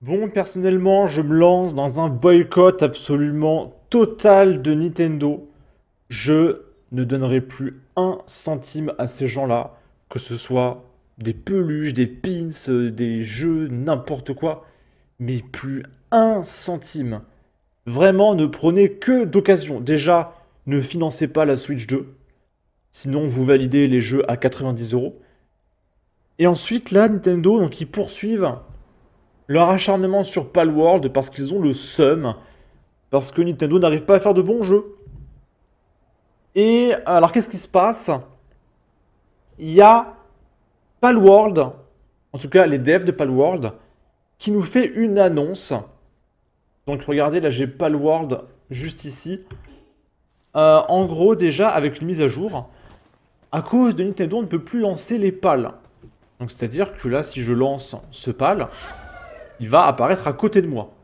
Bon, personnellement, je me lance dans un boycott absolument total de Nintendo. Je ne donnerai plus un centime à ces gens-là, que ce soit des peluches, des pins, des jeux, n'importe quoi, mais plus un centime. Vraiment, ne prenez que d'occasion. Déjà, ne financez pas la Switch 2, sinon vous validez les jeux à 90 euros. Et ensuite, là, Nintendo, donc ils poursuivent leur acharnement sur Palworld parce qu'ils ont le seum, parce que Nintendo n'arrive pas à faire de bons jeux. Et alors qu'est-ce qui se passe? Il y a Palworld, en tout cas les devs de Palworld, qui nous fait une annonce. Donc regardez, là j'ai Palworld juste ici. En gros déjà avec une mise à jour, à cause de Nintendo on ne peut plus lancer les pals. Donc c'est-à-dire que là si je lance ce pal, il va apparaître à côté de moi.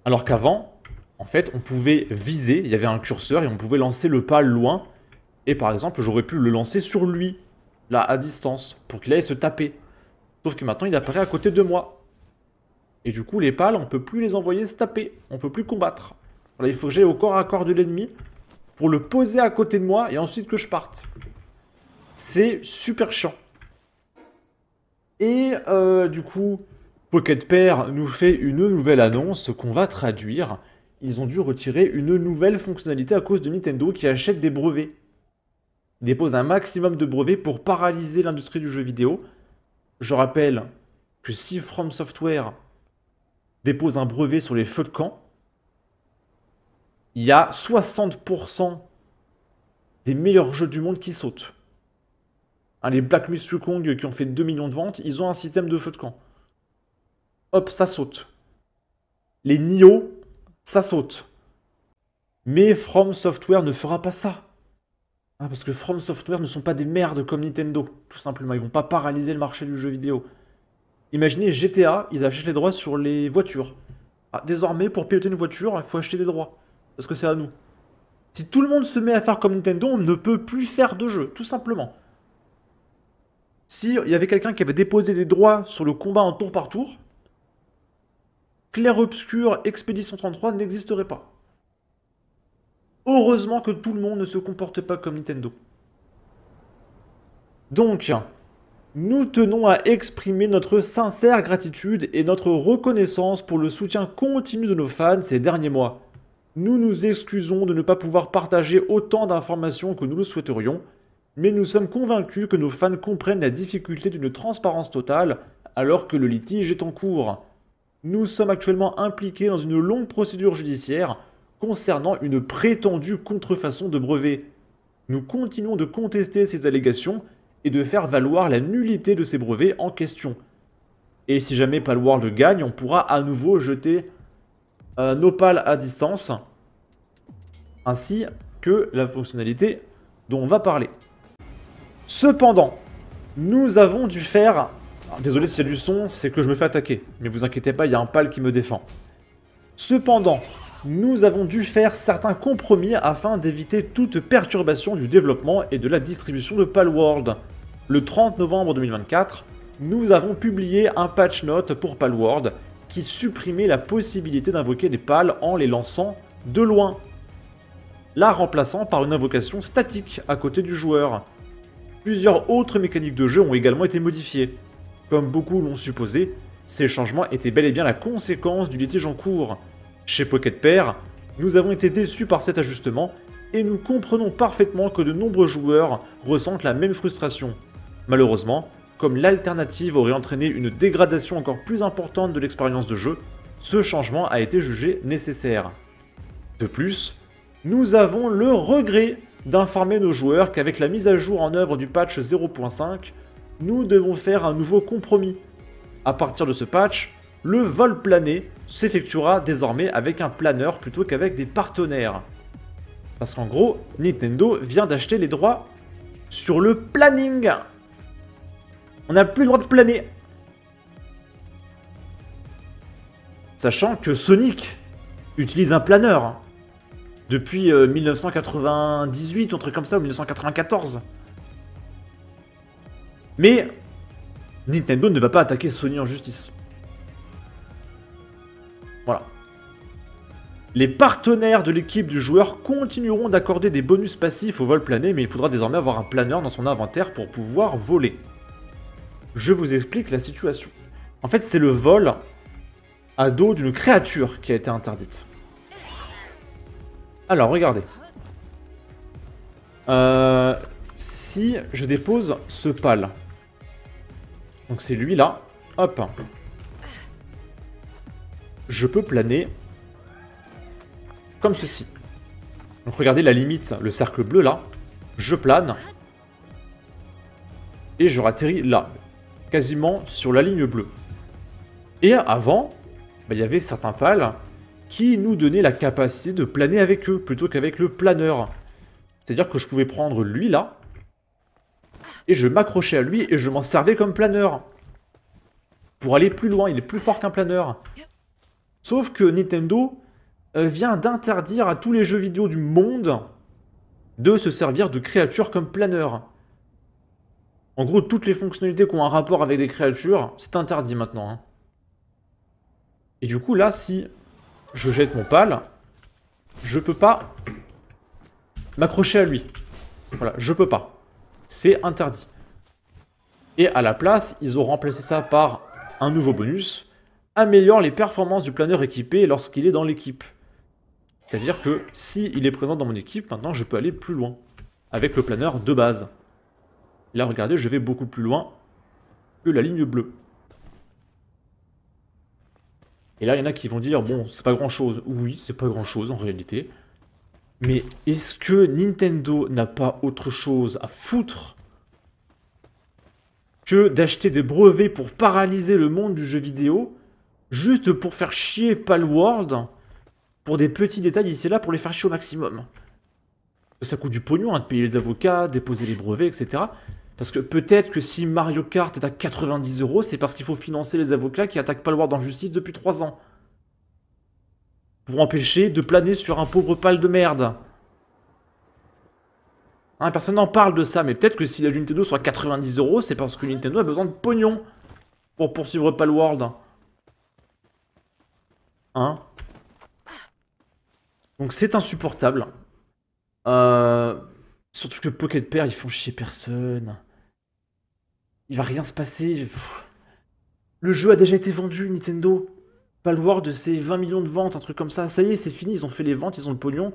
Alors qu'avant, en fait, on pouvait viser, il y avait un curseur et on pouvait lancer le pal loin. Et par exemple, j'aurais pu le lancer sur lui, là, à distance, pour qu'il aille se taper. Sauf que maintenant, il apparaît à côté de moi. Et du coup, les pals, on peut plus les envoyer se taper. On peut plus combattre. Voilà, il faut que j'aille au corps à corps de l'ennemi pour le poser à côté de moi et ensuite que je parte. C'est super chiant. Et du coup, Pocket Pair nous fait une nouvelle annonce qu'on va traduire. Ils ont dû retirer une nouvelle fonctionnalité à cause de Nintendo qui achète des brevets. Ils déposent un maximum de brevets pour paralyser l'industrie du jeu vidéo. Je rappelle que si From Software dépose un brevet sur les feux de camp, il y a 60% des meilleurs jeux du monde qui sautent. Hein, les Black Myth Wukong qui ont fait 2 millions de ventes, ils ont un système de feu de camp. Hop, ça saute. Les Nioh, ça saute. Mais From Software ne fera pas ça. Ah, parce que From Software ne sont pas des merdes comme Nintendo, tout simplement. Ils vont pas paralyser le marché du jeu vidéo. Imaginez GTA, ils achètent les droits sur les voitures. Ah, désormais, pour piloter une voiture, il faut acheter des droits. Parce que c'est à nous. Si tout le monde se met à faire comme Nintendo, on ne peut plus faire de jeu, tout simplement. Si il y avait quelqu'un qui avait déposé des droits sur le combat en tour par tour, Clair Obscur Expédition 33 n'existerait pas. Heureusement que tout le monde ne se comporte pas comme Nintendo. Donc, nous tenons à exprimer notre sincère gratitude et notre reconnaissance pour le soutien continu de nos fans ces derniers mois. Nous nous excusons de ne pas pouvoir partager autant d'informations que nous le souhaiterions, mais nous sommes convaincus que nos fans comprennent la difficulté d'une transparence totale alors que le litige est en cours. Nous sommes actuellement impliqués dans une longue procédure judiciaire concernant une prétendue contrefaçon de brevet. Nous continuons de contester ces allégations et de faire valoir la nullité de ces brevets en question. Et si jamais Palworld gagne, on pourra à nouveau jeter nos pals à distance, ainsi que la fonctionnalité dont on va parler. Cependant, nous avons dû faire... Alors, désolé s'il y a du son, c'est que je me fais attaquer. Mais vous inquiétez pas, il y a un pal qui me défend. Cependant, nous avons dû faire certains compromis afin d'éviter toute perturbation du développement et de la distribution de Palworld. Le 30 novembre 2024, nous avons publié un patch note pour Palworld qui supprimait la possibilité d'invoquer des pals en les lançant de loin, la remplaçant par une invocation statique à côté du joueur. Plusieurs autres mécaniques de jeu ont également été modifiées. Comme beaucoup l'ont supposé, ces changements étaient bel et bien la conséquence du litige en cours. Chez Pocket Pair, nous avons été déçus par cet ajustement et nous comprenons parfaitement que de nombreux joueurs ressentent la même frustration. Malheureusement, comme l'alternative aurait entraîné une dégradation encore plus importante de l'expérience de jeu, ce changement a été jugé nécessaire. De plus, nous avons le regret d'informer nos joueurs qu'avec la mise à jour en œuvre du patch 0.5, nous devons faire un nouveau compromis. À partir de ce patch, le vol plané s'effectuera désormais avec un planeur plutôt qu'avec des partenaires. Parce qu'en gros, Nintendo vient d'acheter les droits sur le planning. On n'a plus le droit de planer. Sachant que Sonic utilise un planeur. Depuis 1998, un truc comme ça, ou 1994. Mais Nintendo ne va pas attaquer Sony en justice. Voilà. Les partenaires de l'équipe du joueur continueront d'accorder des bonus passifs au vol plané, mais il faudra désormais avoir un planeur dans son inventaire pour pouvoir voler. Je vous explique la situation. En fait, c'est le vol à dos d'une créature qui a été interdite. Alors, regardez. Si je dépose ce pal, donc c'est lui là, hop, je peux planer comme ceci. Donc regardez la limite, le cercle bleu là, je plane et je ratterris là, quasiment sur la ligne bleue. Et avant, il y avait certains pals qui nous donnaient la capacité de planer avec eux plutôt qu'avec le planeur. C'est-à-dire que je pouvais prendre lui là, et je m'accrochais à lui et je m'en servais comme planeur. Pour aller plus loin, il est plus fort qu'un planeur. Sauf que Nintendo vient d'interdire à tous les jeux vidéo du monde de se servir de créatures comme planeur. En gros, toutes les fonctionnalités qui ont un rapport avec des créatures, c'est interdit maintenant. Hein. Et du coup, là, si je jette mon pal, je peux pas m'accrocher à lui. Voilà, je peux pas. C'est interdit. Et à la place, ils ont remplacé ça par un nouveau bonus. Améliore les performances du planeur équipé lorsqu'il est dans l'équipe. C'est-à-dire que s'il est présent dans mon équipe, maintenant je peux aller plus loin. Avec le planeur de base. Et là, regardez, je vais beaucoup plus loin que la ligne bleue. Et là, il y en a qui vont dire, bon, c'est pas grand-chose. Oui, c'est pas grand-chose en réalité. Mais est-ce que Nintendo n'a pas autre chose à foutre que d'acheter des brevets pour paralyser le monde du jeu vidéo, juste pour faire chier Palworld, pour des petits détails ici et là, pour les faire chier au maximum? Ça coûte du pognon hein, de payer les avocats, déposer les brevets, etc. Parce que peut-être que si Mario Kart est à 90 €, c'est parce qu'il faut financer les avocats qui attaquent Palworld en justice depuis 3 ans. Pour empêcher de planer sur un pauvre pal de merde. Hein, personne n'en parle de ça, mais peut-être que si la Nintendo soit à 90 €, c'est parce que Nintendo a besoin de pognon pour poursuivre Palworld. Hein? Donc c'est insupportable. Surtout que Pocket Pair, ils font chier personne. Il va rien se passer. Pff. Le jeu a déjà été vendu, Nintendo. Palworld, c'est 20 millions de ventes, un truc comme ça. Ça y est, c'est fini, ils ont fait les ventes, ils ont le pognon.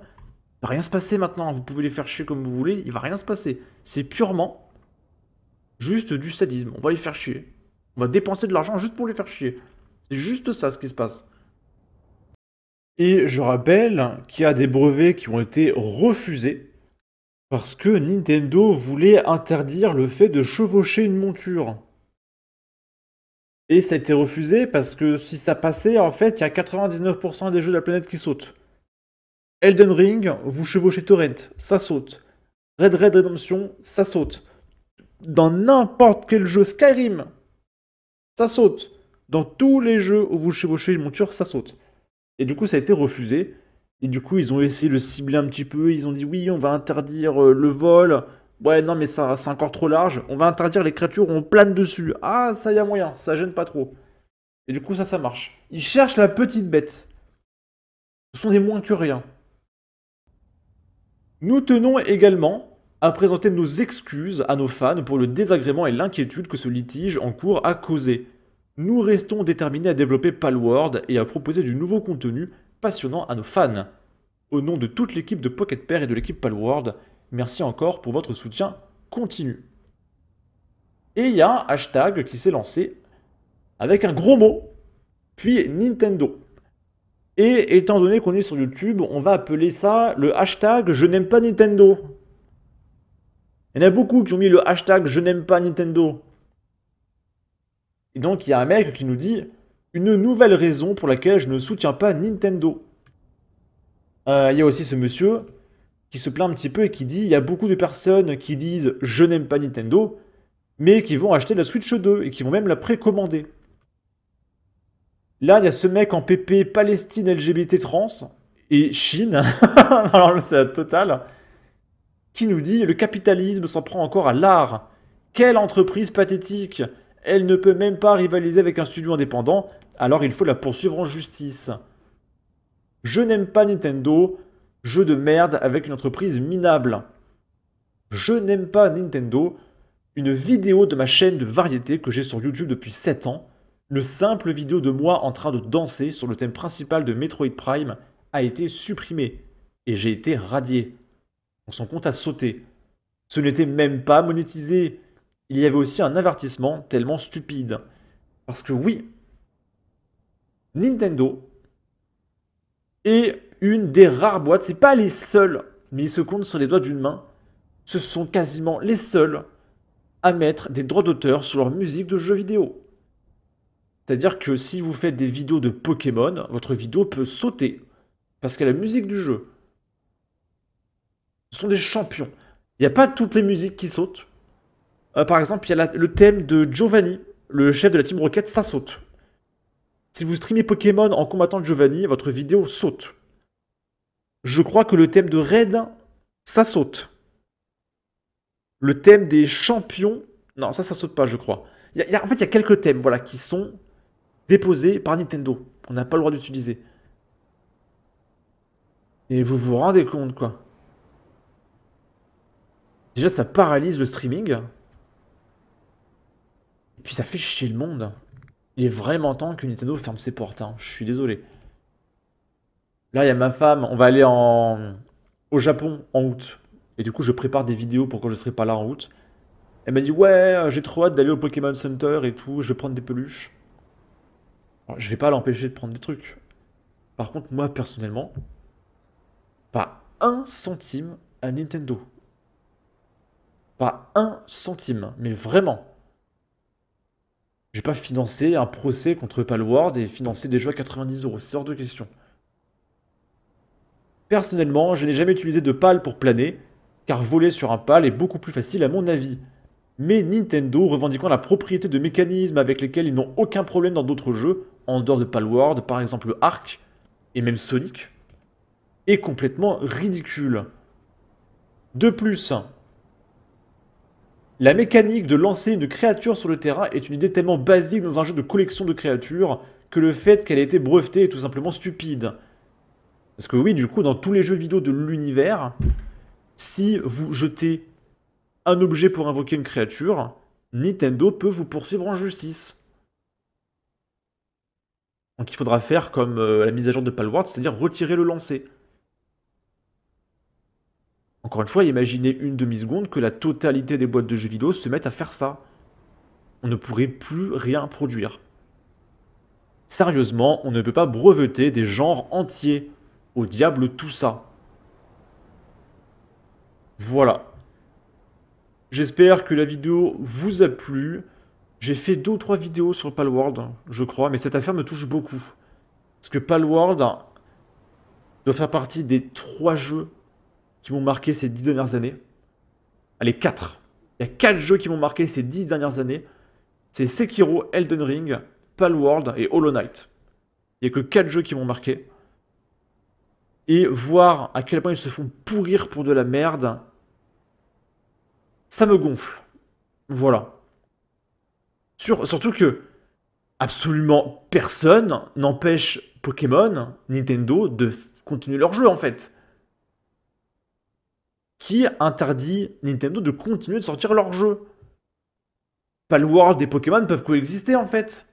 Il va rien se passer maintenant, vous pouvez les faire chier comme vous voulez, il va rien se passer. C'est purement juste du sadisme, on va les faire chier. On va dépenser de l'argent juste pour les faire chier. C'est juste ça ce qui se passe. Et je rappelle qu'il y a des brevets qui ont été refusés parce que Nintendo voulait interdire le fait de chevaucher une monture. Et ça a été refusé parce que si ça passait, en fait, il y a 99% des jeux de la planète qui sautent. Elden Ring, vous chevauchez Torrent, ça saute. Red Red Redemption, ça saute. Dans n'importe quel jeu Skyrim, ça saute. Dans tous les jeux où vous chevauchez une monture, ça saute. Et du coup, ça a été refusé. Et du coup, ils ont essayé de le cibler un petit peu. Ils ont dit, oui, on va interdire le vol. Ouais, non, mais ça, c'est encore trop large. On va interdire les créatures où on plane dessus. Ah, ça y a moyen, ça gêne pas trop. Et du coup, ça marche. Ils cherchent la petite bête. Ce sont des moins que rien. Nous tenons également à présenter nos excuses à nos fans pour le désagrément et l'inquiétude que ce litige en cours a causé. Nous restons déterminés à développer Palworld et à proposer du nouveau contenu passionnant à nos fans. Au nom de toute l'équipe de Pocket Pair et de l'équipe Palworld, merci encore pour votre soutien continu. Et il y a un hashtag qui s'est lancé avec un gros mot, puis Nintendo. Et étant donné qu'on est sur YouTube, on va appeler ça le hashtag Je n'aime pas Nintendo. Il y en a beaucoup qui ont mis le hashtag Je n'aime pas Nintendo. Et donc il y a un mec qui nous dit une nouvelle raison pour laquelle je ne soutiens pas Nintendo. Il y a aussi ce monsieur qui se plaint un petit peu et qui dit il y a beaucoup de personnes qui disent Je n'aime pas Nintendo, mais qui vont acheter la Switch 2 et qui vont même la précommander. Là, il y a ce mec en PP Palestine LGBT trans et Chine, alors c'est la totale, qui nous dit le capitalisme s'en prend encore à l'art. Quelle entreprise pathétique! Elle ne peut même pas rivaliser avec un studio indépendant, alors il faut la poursuivre en justice. Je n'aime pas Nintendo. Jeu de merde avec une entreprise minable. Je n'aime pas Nintendo. Une vidéo de ma chaîne de variété que j'ai sur YouTube depuis 7 ans. Une simple vidéo de moi en train de danser sur le thème principal de Metroid Prime a été supprimée. Et j'ai été radié. Son compte a sauté. Ce n'était même pas monétisé. Il y avait aussi un avertissement tellement stupide. Parce que oui, Nintendo est une des rares boîtes, c'est pas les seuls, mais ils se comptent sur les doigts d'une main. Ce sont quasiment les seuls à mettre des droits d'auteur sur leur musique de jeux vidéo. C'est-à-dire que si vous faites des vidéos de Pokémon, votre vidéo peut sauter. Parce qu'elle a la musique du jeu. Ce sont des champions. Il n'y a pas toutes les musiques qui sautent. Par exemple, il y a le thème de Giovanni, le chef de la Team Rocket, ça saute. Si vous streamez Pokémon en combattant Giovanni, votre vidéo saute. Je crois que le thème de Raid, ça saute. Le thème des champions, non, ça saute pas, je crois. En fait, il y a quelques thèmes voilà, qui sont déposés par Nintendo. On n'a pas le droit d'utiliser. Et vous vous rendez compte, quoi. Déjà, ça paralyse le streaming. Et puis, ça fait chier le monde. Il est vraiment temps que Nintendo ferme ses portes. Hein. Je suis désolé. Là, il y a ma femme. On va aller au Japon en août. Et du coup, je prépare des vidéos pour quand je serai pas là en août. Elle m'a dit, ouais, j'ai trop hâte d'aller au Pokémon Center et tout. Je vais prendre des peluches. Alors, je vais pas l'empêcher de prendre des trucs. Par contre, moi, personnellement, pas un centime à Nintendo. Pas un centime. Mais vraiment. Je vais pas financer un procès contre Palworld et financer des jeux à 90 euros. C'est hors de question. Personnellement, je n'ai jamais utilisé de pal pour planer, car voler sur un pal est beaucoup plus facile à mon avis. Mais Nintendo, revendiquant la propriété de mécanismes avec lesquels ils n'ont aucun problème dans d'autres jeux, en dehors de Palworld, par exemple Ark, et même Sonic, est complètement ridicule. De plus, la mécanique de lancer une créature sur le terrain est une idée tellement basique dans un jeu de collection de créatures que le fait qu'elle ait été brevetée est tout simplement stupide. Parce que oui, du coup, dans tous les jeux vidéo de l'univers, si vous jetez un objet pour invoquer une créature, Nintendo peut vous poursuivre en justice. Donc il faudra faire comme la mise à jour de Palworld, c'est-à-dire retirer le lancer. Encore une fois, imaginez une demi-seconde que la totalité des boîtes de jeux vidéo se mettent à faire ça. On ne pourrait plus rien produire. Sérieusement, on ne peut pas breveter des genres entiers. Au diable tout ça. Voilà. J'espère que la vidéo vous a plu. J'ai fait 2 ou 3 vidéos sur Palworld, je crois, mais cette affaire me touche beaucoup. Parce que Palworld doit faire partie des 3 jeux qui m'ont marqué ces 10 dernières années. Allez, 4. Il y a 4 jeux qui m'ont marqué ces 10 dernières années. C'est Sekiro, Elden Ring, Palworld et Hollow Knight. Il n'y a que 4 jeux qui m'ont marqué. Et voir à quel point ils se font pourrir pour de la merde, ça me gonfle. Voilà. Surtout que absolument personne n'empêche Pokémon, Nintendo, de continuer leur jeu en fait. Qui interdit Nintendo de continuer de sortir leur jeu? Palworld et Pokémon peuvent coexister en fait.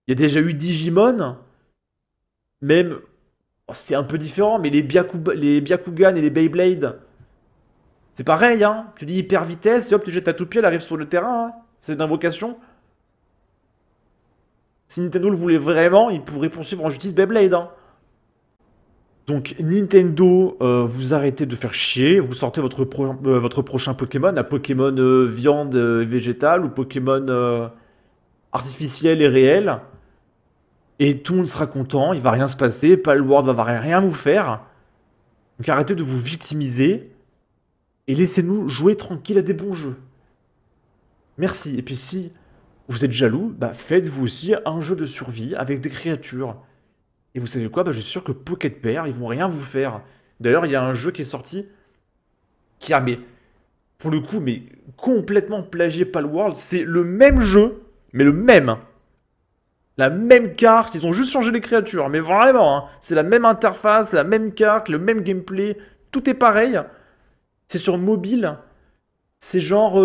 Il y a déjà eu Digimon, même... C'est un peu différent, mais les Byakugan et les Beyblade, c'est pareil, hein. Tu dis hyper vitesse, et hop, tu jettes ta toupie, elle arrive sur le terrain, hein. C'est une invocation. Si Nintendo le voulait vraiment, il pourrait poursuivre en justice Beyblade, hein. Donc Nintendo, vous arrêtez de faire chier, vous sortez votre prochain Pokémon, à Pokémon viande végétale ou Pokémon artificiel et réel. Et tout le monde sera content, il va rien se passer, Palworld va rien vous faire. Donc arrêtez de vous victimiser et laissez-nous jouer tranquille à des bons jeux. Merci. Et puis si vous êtes jaloux, bah faites-vous aussi un jeu de survie avec des créatures. Et vous savez quoi, bah je suis sûr que Pocket Pair, ils vont rien vous faire. D'ailleurs, il y a un jeu qui est sorti qui a, mais pour le coup, mais complètement plagié Palworld. C'est le même jeu, mais le même. La même carte, ils ont juste changé les créatures, mais vraiment, hein, c'est la même interface, la même carte, le même gameplay, tout est pareil. C'est sur mobile, c'est genre...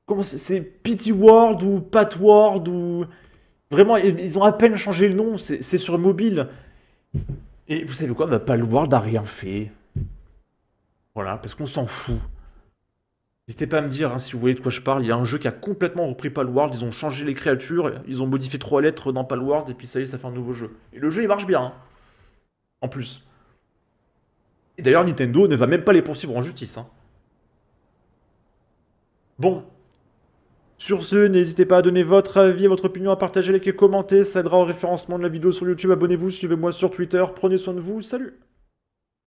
comment c'est Pity World ou Pat World ou... Vraiment, ils ont à peine changé le nom, c'est sur mobile. Et vous savez quoi, bah, Palworld a rien fait. Voilà, parce qu'on s'en fout. N'hésitez pas à me dire hein, si vous voyez de quoi je parle. Il y a un jeu qui a complètement repris Palworld. Ils ont changé les créatures, ils ont modifié 3 lettres dans Palworld, et puis ça y est, ça fait un nouveau jeu. Et le jeu, il marche bien, hein, en plus. Et d'ailleurs, Nintendo ne va même pas les poursuivre en justice. Hein. Bon, sur ce, n'hésitez pas à donner votre avis, votre opinion, à partager, liker, commenter. Ça aidera au référencement de la vidéo sur YouTube. Abonnez-vous, suivez-moi sur Twitter. Prenez soin de vous. Salut!